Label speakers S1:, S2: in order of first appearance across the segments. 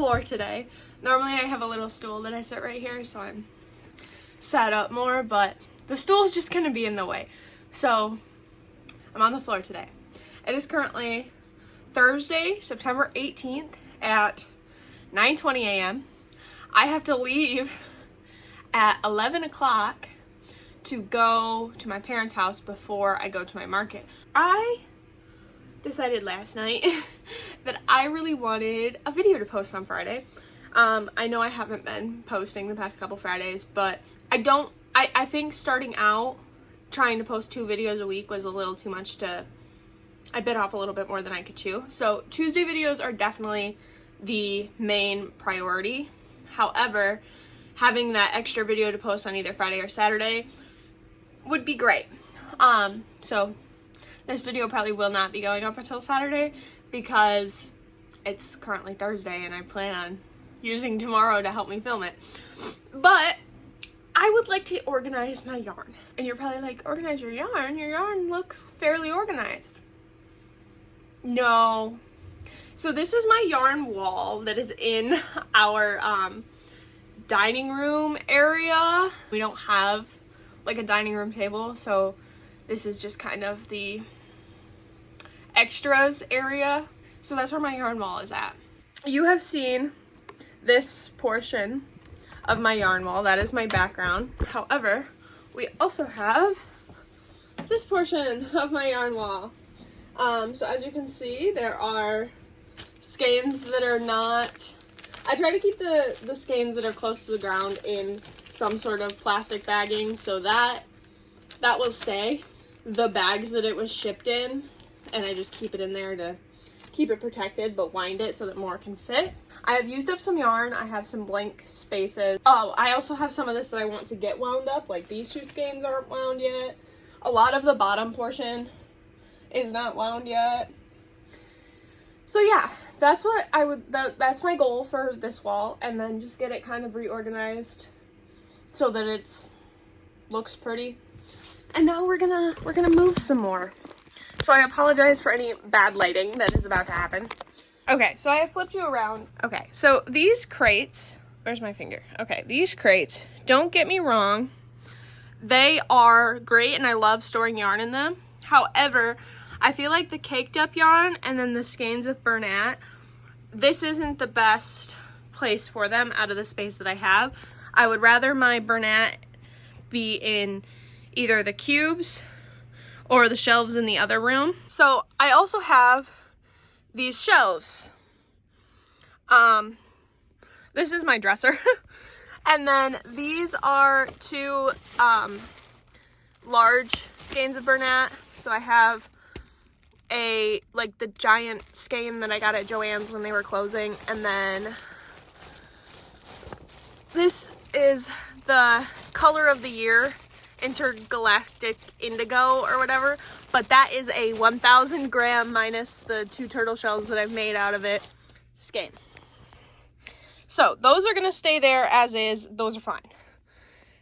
S1: floor today. Normally I have a little stool that I sit right here, so I'm sat up more, but the stool's just gonna be in the way. So I'm on the floor today. It is currently Thursday, September 18th at 9:20 a.m. I have to leave at 11 o'clock to go to my parents' house before I go to my market. I decided last night that I really wanted a video to post on Friday. I know I haven't been posting the past couple Fridays, but I think starting out trying to post 2 videos a week was a little too much I bit off a little bit more than I could chew. So Tuesday videos are definitely the main priority. However, having that extra video to post on either Friday or Saturday would be great. So this video probably will not be going up until Saturday because it's currently Thursday and I plan on using tomorrow to help me film it. But I would like to organize my yarn. And you're probably like, organize your yarn? Your yarn looks fairly organized. No. So this is my yarn wall that is in our dining room area. We don't have like a dining room table, so this is just kind of the extras area. So that's where my yarn wall is at. You have seen this portion of my yarn wall. That is my background. However, we also have this portion of my yarn wall. So as you can see, there are skeins that are not... I try to keep the skeins that are close to the ground in some sort of plastic bagging so that will stay. The bags that it was shipped in, and I just keep it in there to keep it protected, but wind it so that more can fit. I have used up some yarn. I have some blank spaces. Oh, I also have some of this that I want to get wound up, like these 2 skeins aren't wound yet. A lot of the bottom portion is not wound yet. So yeah, that's what that's my goal for this wall, and then just get it kind of reorganized so that it's looks pretty. And now we're gonna move some more. So I apologize for any bad lighting that is about to happen. Okay, so I have flipped you around. Okay, so these crates, where's my finger? Okay, these crates, don't get me wrong, they are great and I love storing yarn in them. However, I feel like the caked up yarn and then the skeins of Bernat, this isn't the best place for them out of the space that I have. I would rather my Bernat be in either the cubes or the shelves in the other room. So I also have these shelves. This is my dresser. And then these are 2 large skeins of Bernat. So I have like the giant skein that I got at Joann's when they were closing, and then this is the color of the year, intergalactic indigo or whatever, but that is a 1,000 gram minus the 2 turtle shells that I've made out of it skein. So those are gonna stay there as is. Those are fine.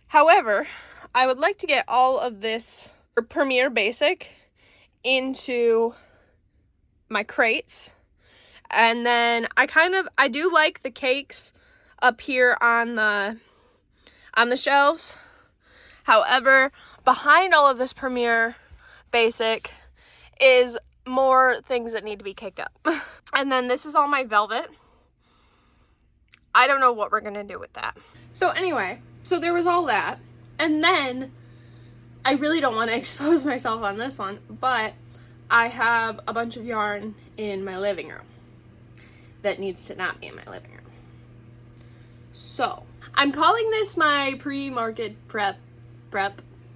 S1: However, I would like to get all of this Premier Basic into my crates, and then I do like the cakes up here on the shelves. However, behind all of this Premier Basic is more things that need to be caked up. And then this is all my velvet. I don't know what we're gonna do with that. So anyway, so there was all that, and then I really don't want to expose myself on this one, but I have a bunch of yarn in my living room that needs to not be in my living room. So I'm calling this my pre-market prep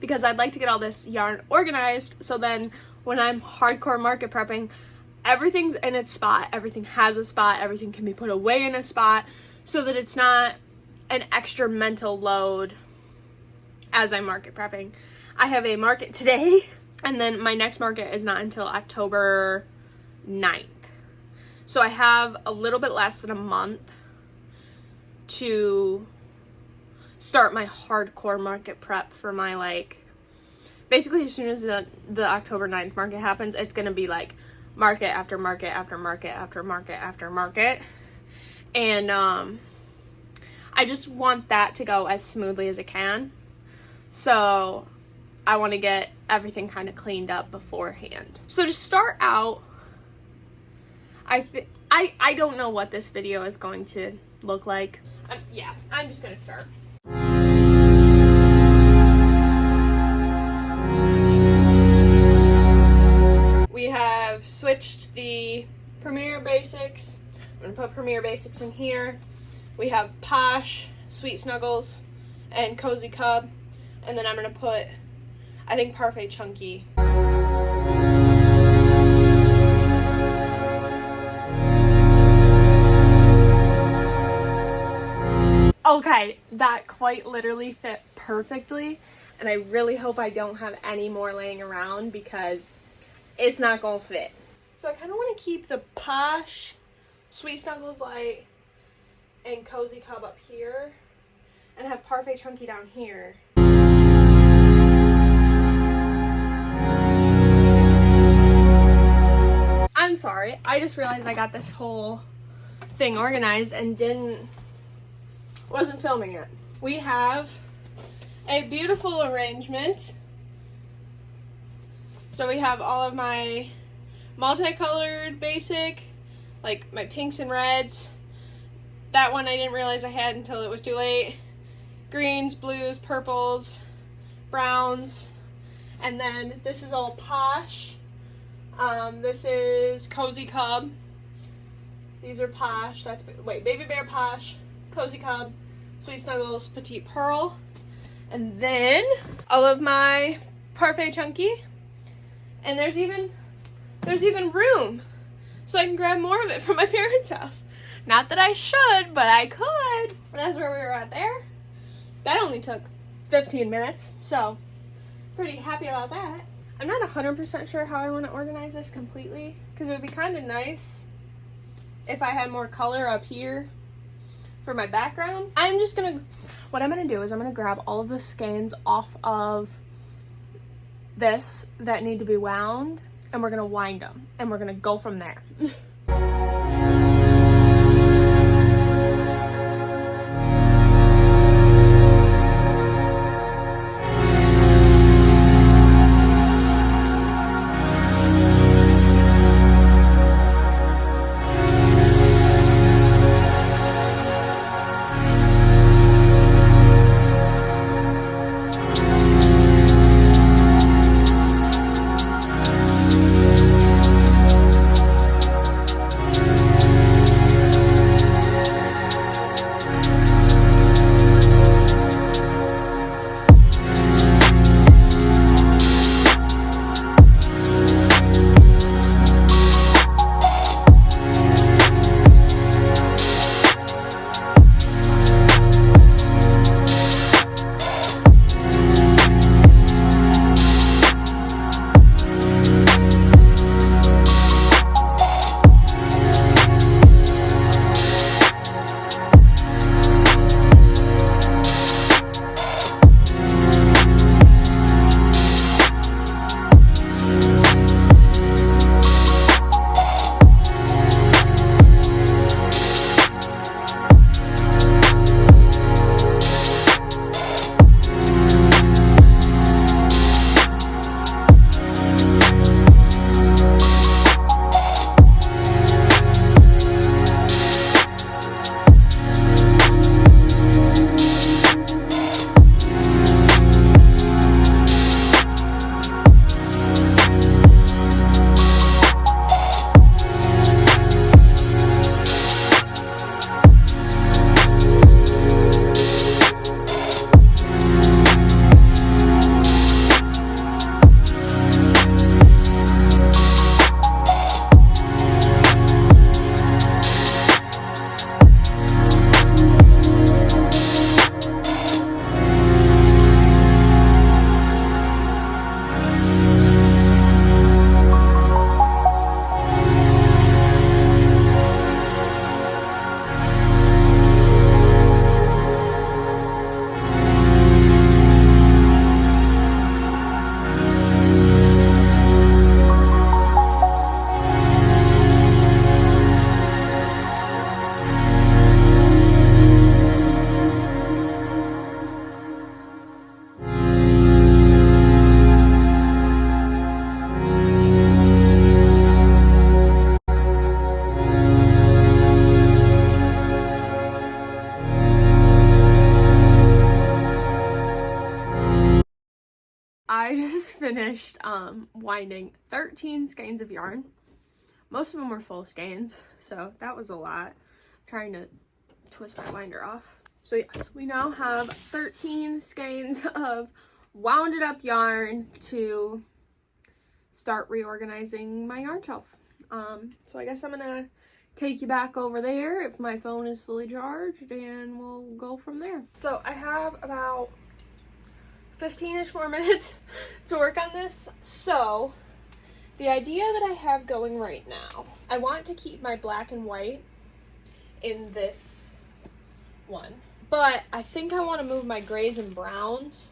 S1: because I'd like to get all this yarn organized, so then when I'm hardcore market prepping, everything's in its spot, everything has a spot, everything can be put away in a spot, so that it's not an extra mental load as I'm market prepping. I have a market today, and then my next market is not until October 9th. So I have a little bit less than a month to start my hardcore market prep for my, like, basically as soon as the October 9th market happens, it's going to be like market after market after market after market after market. and I just want that to go as smoothly as it can. So I want to get everything kind of cleaned up beforehand. So to start out, I don't know what this video is going to look like. Yeah, I'm just gonna start. We have switched the Premier Basics. I'm gonna put Premier Basics in here. We have Posh, Sweet Snuggles, and Cozy Cub. And then I'm gonna put, I think, Parfait Chunky. Okay, that quite literally fit perfectly, and I really hope I don't have any more laying around because it's not gonna fit. So I kind of want to keep the Posh, Sweet Snuggles Light, and Cozy Cub up here, and have Parfait Chunky down here. I'm sorry, I just realized I got this whole thing organized and wasn't filming it. We have a beautiful arrangement. So we have all of my multicolored basic, like my pinks and reds. That one I didn't realize I had until it was too late. Greens, blues, purples, browns. And then this is all Posh. This is Cozy Cub. These are Posh. Baby Bear Posh, Cozy Cub, Sweet Snuggles, Petite Pearl. And then all of my Parfait Chunky. And there's even room, so I can grab more of it from my parents' house. Not that I should, but I could. That's where we were at there. That only took 15 minutes, so pretty happy about that. I'm not 100% sure how I want to organize this completely, because it would be kind of nice if I had more color up here for my background. What I'm gonna do is I'm gonna grab all of the skeins off of this that need to be wound, and we're gonna wind them, and we're gonna go from there. finished winding 13 skeins of yarn. Most of them were full skeins, so that was a lot. I'm trying to twist my winder off. So yes, we now have 13 skeins of wounded up yarn to start reorganizing my yarn shelf. So I guess I'm gonna take you back over there if my phone is fully charged, and we'll go from there. So I have about 15-ish more minutes to work on this. So the idea that I have going right now, I want to keep my black and white in this one, but I think I want to move my grays and browns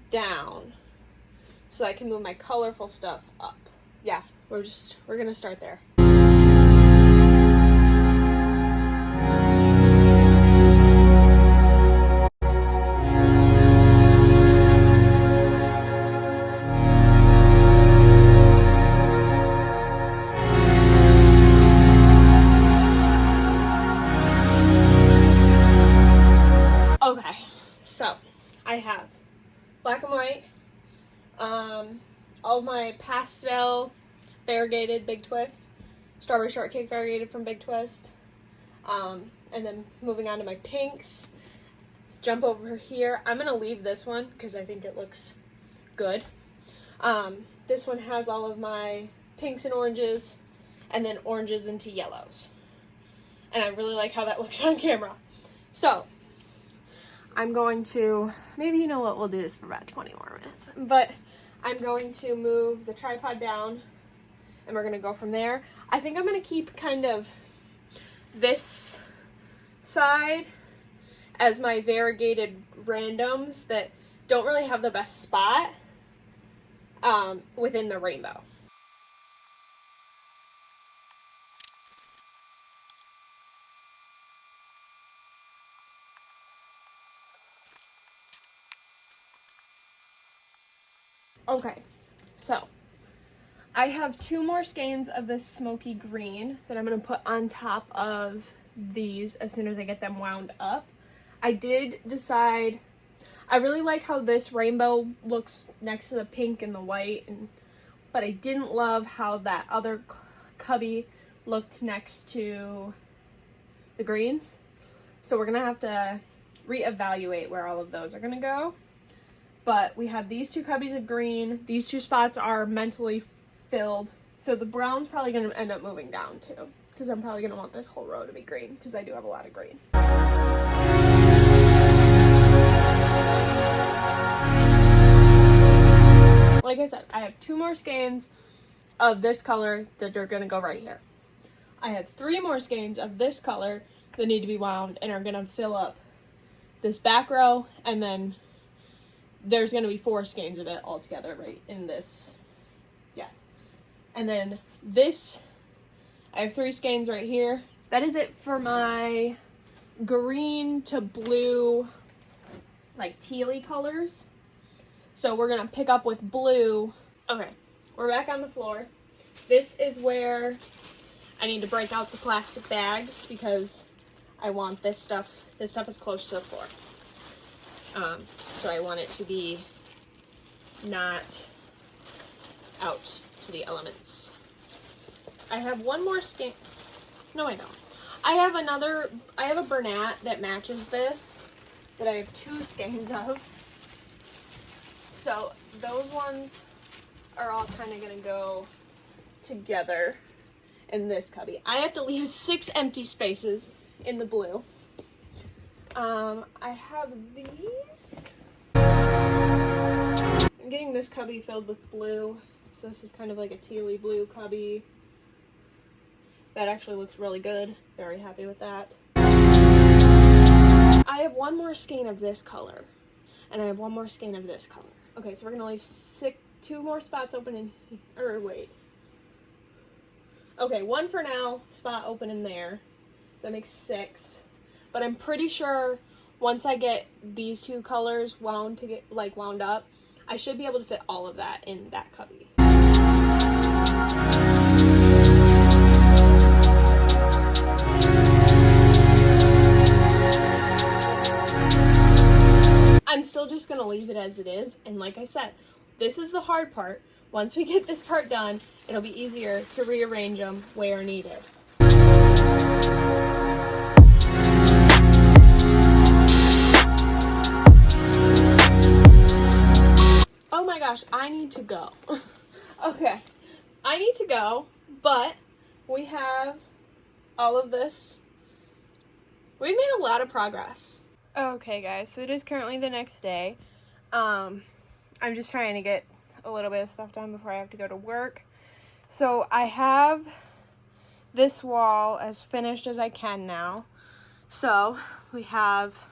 S1: down so I can move my colorful stuff up. Yeah, we're gonna start there. Okay, so I have black and white, all of my pastel variegated Big Twist, strawberry shortcake variegated from Big Twist, and then moving on to my pinks. Jump over here. I'm gonna leave this one because I think it looks good. This one has all of my pinks and oranges, and then oranges into yellows, and I really like how that looks on camera. So I'm going to, maybe you know what, we'll do this for about 20 more minutes, but I'm going to move the tripod down and we're going to go from there. I think I'm going to keep kind of this side as my variegated randoms that don't really have the best spot within the rainbow. Okay, so I have 2 more skeins of this smoky green that I'm going to put on top of these as soon as I get them wound up. I did decide, I really like how this rainbow looks next to the pink and the white, but I didn't love how that other cubby looked next to the greens. So we're going to have to reevaluate where all of those are going to go. But we have these 2 cubbies of green. These 2 spots are mentally filled. So the brown's probably going to end up moving down too, because I'm probably going to want this whole row to be green because I do have a lot of green. Like I said, I have 2 more skeins of this color that are going to go right here. I have 3 more skeins of this color that need to be wound and are going to fill up this back row, and then there's going to be 4 skeins of it all together right in this. Yes. And then this, I have 3 skeins right here. That is it for my green to blue, like tealy colors. So we're going to pick up with blue. Okay, we're back on the floor. This is where I need to break out the plastic bags because I want this stuff is close to the floor. So I want it to be not out to the elements. I have one more skein. No, I don't. I have a Bernat that matches this that I have 2 skeins of. So those ones are all kind of going to go together in this cubby. I have to leave 6 empty spaces in the blue. I have these. I'm getting this cubby filled with blue. So this is kind of like a tealy blue cubby. That actually looks really good. Very happy with that. I have 1 more skein of this color. And I have 1 more skein of this color. Okay, so we're going to leave 2 more spots open in here. Or wait. Okay, 1 for now. Spot open in there. So that makes 6. But I'm pretty sure once I get these 2 colors wound up, I should be able to fit all of that in that cubby. I'm still just going to leave it as it is. And like I said, This is the hard part. Once we get this part done, it'll be easier to rearrange them where needed. Oh my gosh, I need to go. Okay, I need to go, but we have all of this. We've made a lot of progress. Okay guys, so it is currently the next day. I'm just trying to get a little bit of stuff done before I have to go to work. So I have this wall as finished as I can now. So we have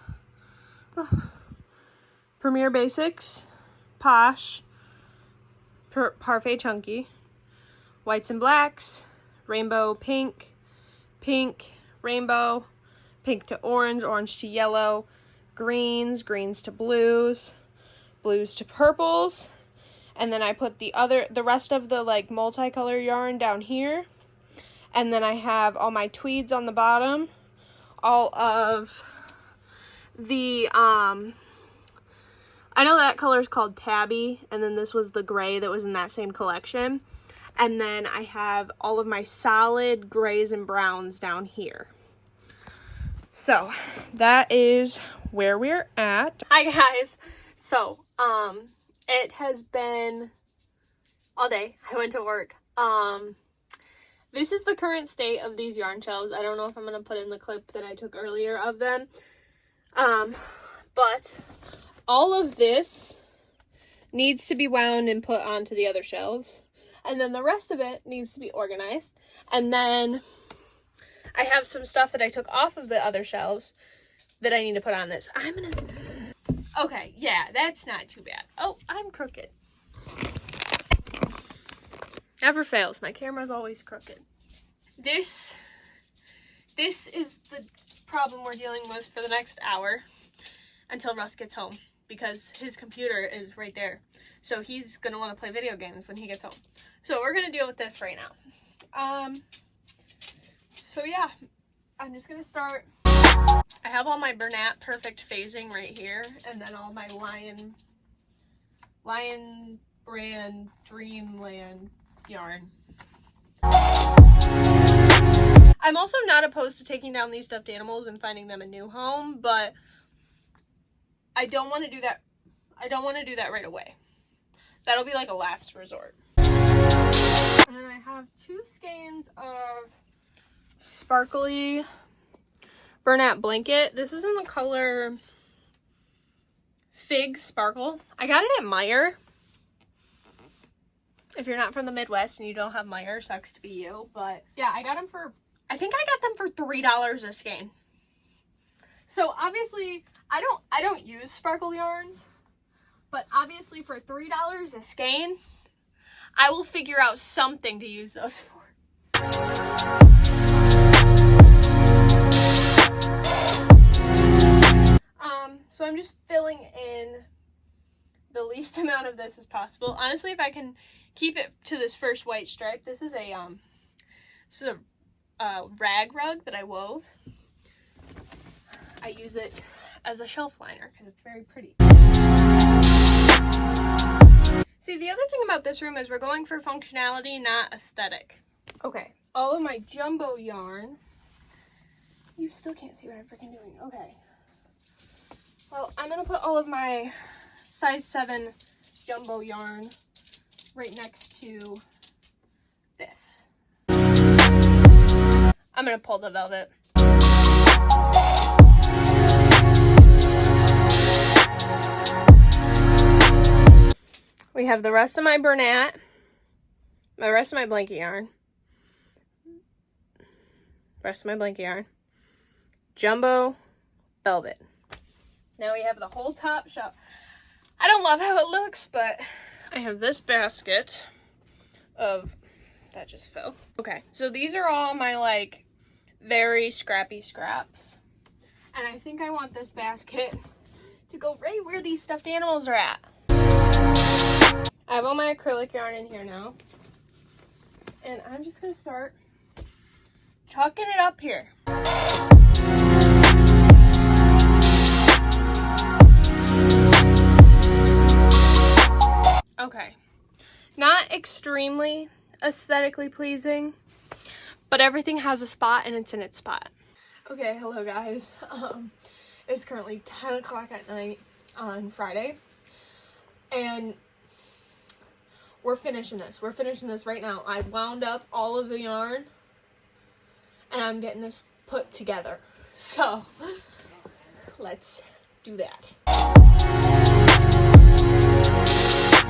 S1: Premier Basics, Posh, Parfait Chunky, Whites and Blacks, Rainbow Pink, Pink, Rainbow, Pink to Orange, Orange to Yellow, Greens, Greens to Blues, Blues to Purples, and then I put the rest of the like multicolor yarn down here, and then I have all my tweeds on the bottom, all of the I know that color is called Tabby, and then this was the gray that was in that same collection. And then I have all of my solid grays and browns down here. So that is where we're at. Hi guys. So, it has been all day. I went to work. This is the current state of these yarn shelves. I don't know if I'm going to put in the clip that I took earlier of them. But all of this needs to be wound and put onto the other shelves. And then the rest of it needs to be organized. And then I have some stuff that I took off of the other shelves that I need to put on this. Okay, yeah, that's not too bad. Oh, I'm crooked. Never fails. My camera's always crooked. This is the problem we're dealing with for the next hour until Russ gets home, because his computer is right there. So he's going to want to play video games when he gets home. So we're going to deal with this right now. So yeah, I'm just going to start. I have all my Bernat Perfect phasing right here, and then all my Lion brand Dreamland yarn. I'm also not opposed to taking down these stuffed animals and finding them a new home, but I don't want to do that. I don't want to do that right away. That'll be like a last resort. And then I have 2 skeins of sparkly Bernat blanket. This is in the color Fig Sparkle. I got it at Meijer. If you're not from the Midwest and you don't have Meijer, sucks to be you. But yeah, I got them for $3 a skein. So obviously, I don't use sparkle yarns, but obviously for $3 a skein, I will figure out something to use those for. So I'm just filling in the least amount of this as possible. Honestly, if I can keep it to this first white stripe, this is a rag rug that I wove. I use it as a shelf liner because it's very pretty. See, the other thing about this room is we're going for functionality, not aesthetic. Okay, all of my jumbo yarn. You still can't see what I'm freaking doing. Okay. Well, I'm going to put all of my size 7 jumbo yarn right next to this. I'm going to pull the velvet. We have the rest of my Bernat, the rest of my blanket yarn, jumbo velvet. Now we have the whole top shelf. I don't love how it looks, but I have this basket of, that just fell. Okay, so these are all my like very scrappy scraps. And I think I want this basket to go right where these stuffed animals are at. I have all my acrylic yarn in here now. And I'm just gonna start chucking it up here. Okay, not extremely aesthetically pleasing, but everything has a spot and it's in its spot. Okay, hello guys. It's currently 10 o'clock at night on Friday, and we're finishing this. We're finishing this right now. I wound up all of the yarn, and I'm getting this put together. So, let's do that.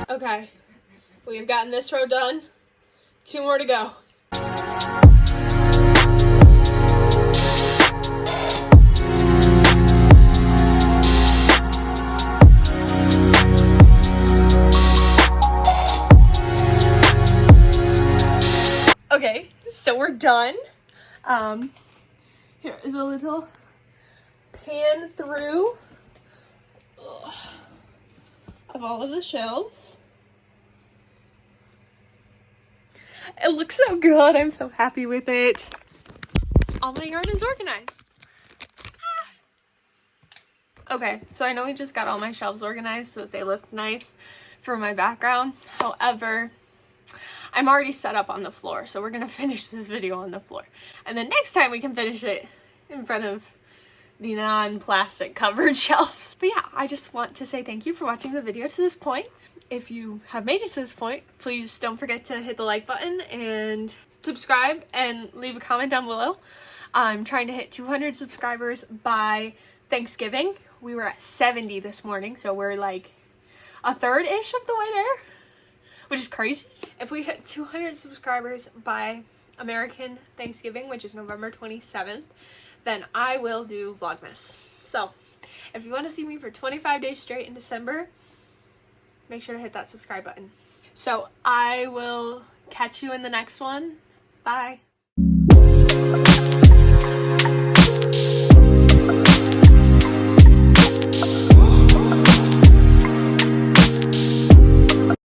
S1: Okay, we've gotten this row done. 2 more to go. Okay, so we're done. Here is a little pan through of all of the shells. It looks so good. I'm so happy with it. All my yarn is organized. Okay, so I know we just got all my shelves organized so that they look nice for my background. However, I'm already set up on the floor, so we're gonna finish this video on the floor. And then next time we can finish it in front of the non-plastic covered shelves. But yeah, I just want to say thank you for watching the video to this point. If you have made it to this point, please don't forget to hit the like button and subscribe and leave a comment down below. I'm trying to hit 200 subscribers by Thanksgiving. We were at 70 this morning, so we're like a third-ish of the way there, which is crazy. If we hit 200 subscribers by American Thanksgiving, which is November 27th, then I will do Vlogmas. So, if you want to see me for 25 days straight in December, make sure to hit that subscribe button. So, I will catch you in the next one. Bye.